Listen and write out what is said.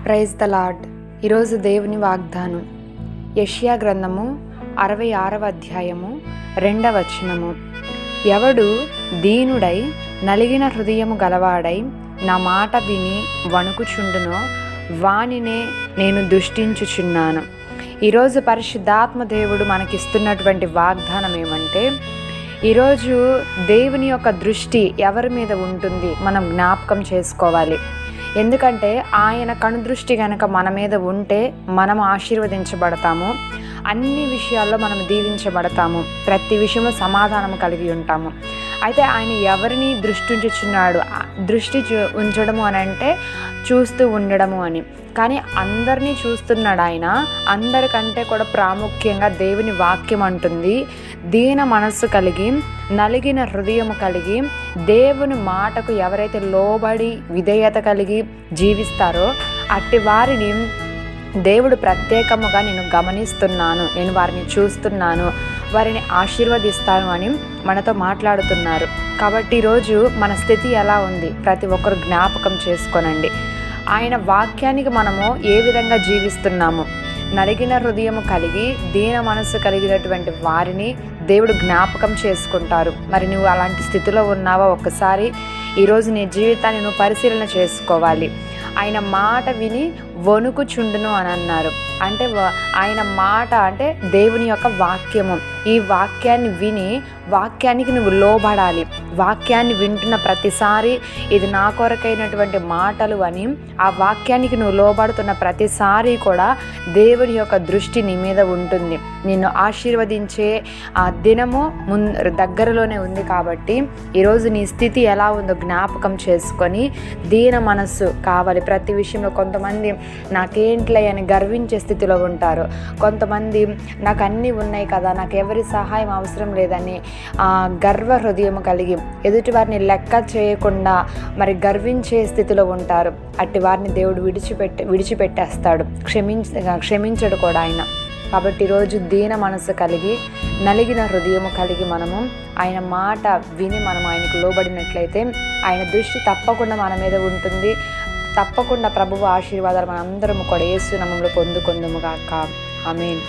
Praise the lord. ఈరోజు దేవుని వాగ్దానం యెషయా గ్రంథము 66వ అధ్యాయము 2వ వచనము. ఎవడు దీనుడై నలిగిన హృదయము గలవాడై నా మాట విని వణుకుచుండునో వానినే నేను దృష్టించుచున్నాను. ఈరోజు పరిశుద్ధాత్మ దేవుడు మనకిస్తున్నటువంటి వాగ్దానం ఏమంటే, ఈరోజు దేవుని యొక్క దృష్టి ఎవరి మీద ఉంటుంది మనం జ్ఞాపకం చేసుకోవాలి. ఎందుకంటే ఆయన కనుదృష్టి కనుక మన మీద ఉంటే మనం ఆశీర్వదించబడతాము, అన్ని విషయాల్లో మనం దీవించబడతాము, ప్రతి విషయంలో సమాధానం కలిగి ఉంటాము. అయితే ఆయన ఎవరిని దృష్టి ఉంచడము అని అంటే చూస్తూ ఉండడము అని. కానీ అందరినీ చూస్తున్నాడు ఆయన. అందరికంటే కూడా ప్రాముఖ్యంగా దేవుని వాక్యం అంటుంది, దీన మనస్సు కలిగి నలిగిన హృదయము కలిగి దేవుని మాటకు ఎవరైతే లోబడి విధేయత కలిగి జీవిస్తారో అట్టి వారిని దేవుడు ప్రత్యేకముగా నేను గమనిస్తున్నాను, నేను వారిని చూస్తున్నాను, వారిని ఆశీర్వదిస్తాను అని మనతో మాట్లాడుతున్నారు. కాబట్టి ఈరోజు మన స్థితి ఎలా ఉంది ప్రతి ఒక్కరు జ్ఞాపకం చేసుకోనండి. ఆయన వాక్యానికి మనము ఏ విధంగా జీవిస్తున్నాము. నలిగిన హృదయము కలిగి దీన మనస్సు కలిగినటువంటి వారిని దేవుడు జ్ఞాపకం చేసుకుంటారు. మరి నువ్వు అలాంటి స్థితిలో ఉన్నావో ఒక్కసారి ఈరోజు నీ జీవితాన్ని నువ్వు పరిశీలన చేసుకోవాలి. ఆయన మాట విని వణుకుచుండును అని అన్నారు. అంటే ఆయన మాట అంటే దేవుని యొక్క వాక్యము. ఈ వాక్యాన్ని విని వాక్యానికి నువ్వు లోబడాలి. వాక్యాన్ని వింటున్న ప్రతిసారి ఇది నా కొరకైనటువంటి మాటలు అని ఆ వాక్యానికి నువ్వు లోబడుతున్న ప్రతిసారి కూడా దేవుని యొక్క దృష్టి నీ మీద ఉంటుంది. నిన్ను ఆశీర్వదించే ఆ దినము దగ్గరలోనే ఉంది. కాబట్టి ఈరోజు నీ స్థితి ఎలా ఉందో జ్ఞాపకం చేసుకొని దీన మనస్సు కావాలి ప్రతి విషయంలో. కొంతమంది నాకేంట్లే అని గర్వించే స్థితిలో ఉంటారు. కొంతమంది నాకు అన్నీ ఉన్నాయి కదా, నాకు ఎవరి సహాయం అవసరం లేదని గర్వ హృదయం కలిగి ఎదుటి వారిని లెక్క చేయకుండా మరి గర్వించే స్థితిలో ఉంటారు. అట్టి వారిని దేవుడు విడిచిపెట్టేస్తాడు, క్షమించడు కూడా ఆయన. కాబట్టి ఈరోజు దీన మనసు కలిగి నలిగిన హృదయము కలిగి మనము ఆయన మాట విని మనం ఆయనకు లోబడినట్లయితే ఆయన దృష్టి తప్పకుండా మన మీద ఉంటుంది. తప్పకుండా ప్రభువు ఆశీర్వాదాలు మనందరము కూడా యేసు నామములో పొందుకొందుము గాక. ఆమేన్.